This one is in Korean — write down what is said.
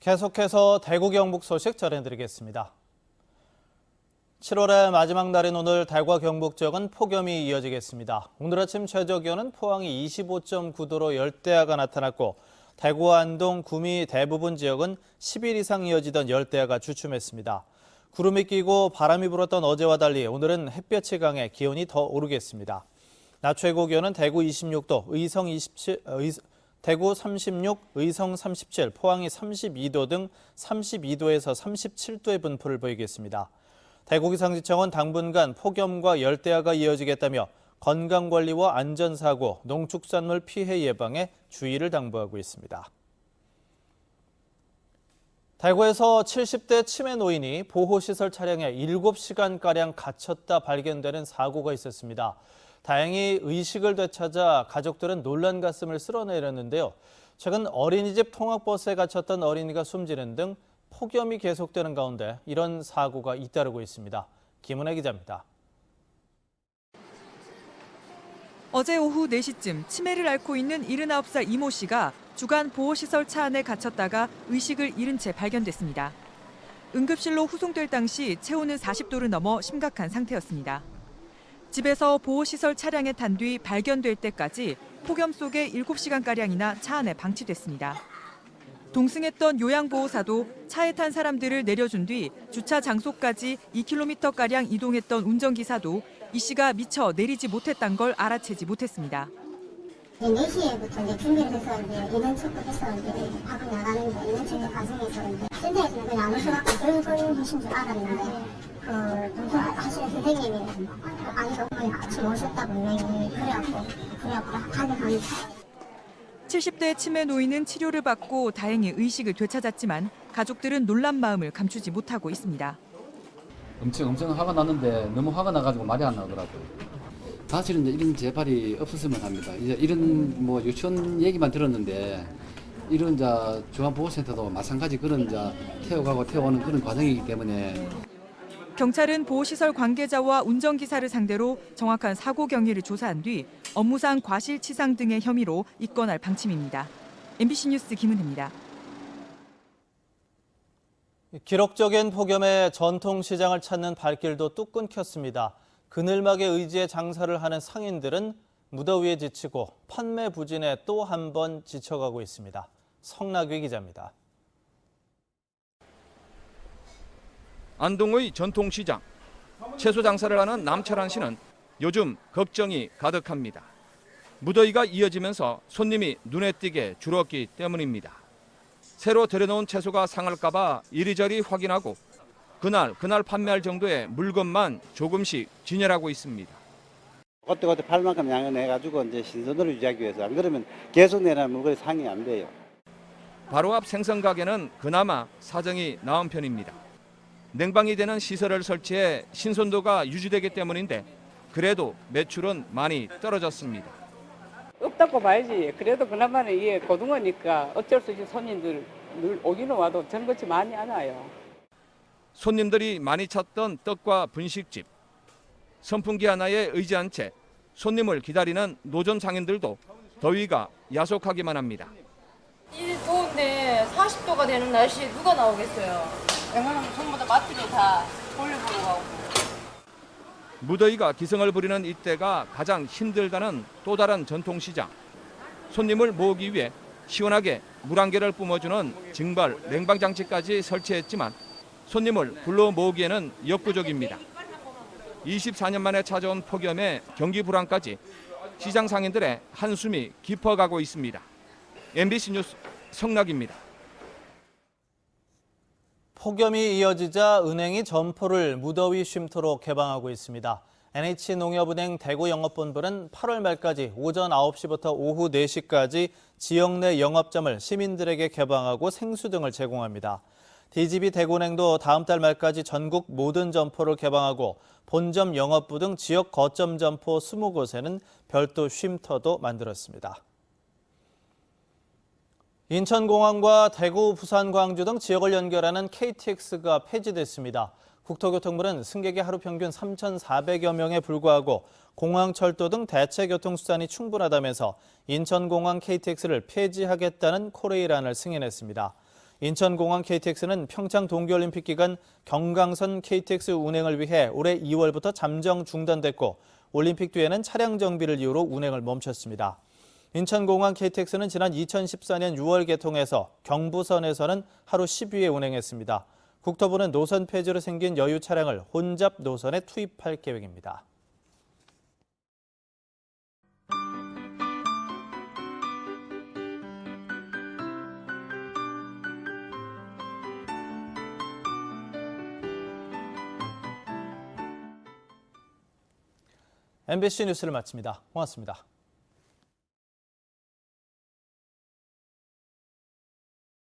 계속해서 대구 경북 소식 전해드리겠습니다. 7월의 마지막 날인 오늘 대구와 경북 지역은 폭염이 이어지겠습니다. 오늘 아침 최저기온은 포항이 25.9도로 열대야가 나타났고 대구와 안동, 구미 대부분 지역은 10일 이상 이어지던 열대야가 주춤했습니다. 구름이 끼고 바람이 불었던 어제와 달리 오늘은 햇볕이 강해 기온이 더 오르겠습니다. 낮 최고 기온은 대구 26도, 대구 36, 의성 37, 포항이 32도 등 32도에서 37도의 분포를 보이겠습니다. 대구기상지청은 당분간 폭염과 열대야가 이어지겠다며 건강관리와 안전사고, 농축산물 피해 예방에 주의를 당부하고 있습니다. 대구에서 70대 치매 노인이 보호시설 차량에 7시간가량 갇혔다 발견되는 사고가 있었습니다. 다행히 의식을 되찾아 가족들은 놀란 가슴을 쓸어내렸는데요. 최근 어린이집 통학버스에 갇혔던 어린이가 숨지는 등 폭염이 계속되는 가운데 이런 사고가 잇따르고 있습니다. 김은혜 기자입니다. 어제 오후 4시쯤 치매를 앓고 있는 79살 이모 씨가 주간 보호시설 차 안에 갇혔다가 의식을 잃은 채 발견됐습니다. 응급실로 후송될 당시 체온은 40도를 넘어 심각한 상태였습니다. 집에서 보호시설 차량에 탄 뒤 발견될 때까지 폭염 속에 7시간가량이나 차 안에 방치됐습니다. 동승했던 요양보호사도 차에 탄 사람들을 내려준 뒤 주차 장소까지 2km가량 이동했던 운전기사도 이 씨가 미처 내리지 못했던 걸 알아채지 못했습니다. 4시에부터 이제 준비를 해서 이제 인원 체크해서 이제 밖으로 나가는데 인원 체크 과정에서 이제 센터에서는 그냥 안 오셔갖고 그런 하신 줄 알았는데 그 누구 하시는 선생님이 아니요 그냥 아침 오셨다 분명히 그래갖고 가능한 70대 치매 노인은 치료를 받고 다행히 의식을 되찾았지만 가족들은 놀란 마음을 감추지 못하고 있습니다. 엄청 화가 났는데 너무 화가 나가지고 말이 안 나더라고요. 사실은 이런 재발이 없었으면 합니다. 이제 이런 뭐 유치원 얘기만 들었는데 이런 중앙보호센터도 마찬가지 그런 태워가고 태워오는 그런 과정이기 때문에 경찰은 보호시설 관계자와 운전기사를 상대로 정확한 사고 경위를 조사한 뒤 업무상 과실치상 등의 혐의로 입건할 방침입니다. MBC 뉴스 김은혜입니다. 기록적인 폭염에 전통시장을 찾는 발길도 뚝 끊겼습니다. 그늘막에 의지해 장사를 하는 상인들은 무더위에 지치고 판매 부진에 또 한 번 지쳐가고 있습니다. 성낙위 기자입니다. 안동의 전통시장, 채소 장사를 하는 남철한 씨는 요즘 걱정이 가득합니다. 무더위가 이어지면서 손님이 눈에 띄게 줄었기 때문입니다. 새로 들여놓은 채소가 상할까 봐 이리저리 확인하고 그날 판매할 정도의 물건만 조금씩 진열하고 있습니다. 그때 팔 만큼 양을 내가지고 이제 신선도를 유지하기 위해서 안 그러면 계속 내는 물건이 상이 안 돼요. 바로 앞 생선 가게는 그나마 사정이 나은 편입니다. 냉방이 되는 시설을 설치해 신선도가 유지되기 때문인데 그래도 매출은 많이 떨어졌습니다. 없다고 봐야지. 그래도 그나마는 이게 고등어니까 어쩔 수 없이 손님들 늘 오기는 와도 전같이 많이 안 와요. 손님들이 많이 찾던 떡과 분식집. 선풍기 하나에 의지한 채 손님을 기다리는 노점 상인들도 더위가 야속하기만 합니다. 이 더운데 40도가 되는 날씨에 누가 나오겠어요. 웬만하면 전부 다 마트로 다 돌려보고 가고. 무더위가 기승을 부리는 이때가 가장 힘들다는 또 다른 전통시장. 손님을 모으기 위해 시원하게 물 한 개를 뿜어주는 증발 냉방장치까지 설치했지만 손님을 불러 모으기에는 역부족입니다. 24년 만에 찾아온 폭염에 경기 불황까지 시장 상인들의 한숨이 깊어가고 있습니다. MBC 뉴스 성낙입니다. 폭염이 이어지자 은행이 점포를 무더위 쉼터로 개방하고 있습니다. NH농협은행 대구 영업본부는 8월 말까지 오전 9시부터 오후 4시까지 지역 내 영업점을 시민들에게 개방하고 생수 등을 제공합니다. DGB 대구은행도 다음 달 말까지 전국 모든 점포를 개방하고 본점 영업부 등 지역 거점 점포 20곳에는 별도 쉼터도 만들었습니다. 인천공항과 대구, 부산, 광주 등 지역을 연결하는 KTX가 폐지됐습니다. 국토교통부는 승객이 하루 평균 3,400여 명에 불과하고 공항철도 등 대체 교통수단이 충분하다면서 인천공항 KTX를 폐지하겠다는 코레일안을 승인했습니다. 인천공항 KTX는 평창 동계올림픽 기간 경강선 KTX 운행을 위해 올해 2월부터 잠정 중단됐고 올림픽 뒤에는 차량 정비를 이유로 운행을 멈췄습니다. 인천공항 KTX는 지난 2014년 6월 개통해서 경부선에서는 하루 10회 운행했습니다. 국토부는 노선 폐지로 생긴 여유 차량을 혼잡 노선에 투입할 계획입니다. MBC 뉴스를 마칩니다. 고맙습니다.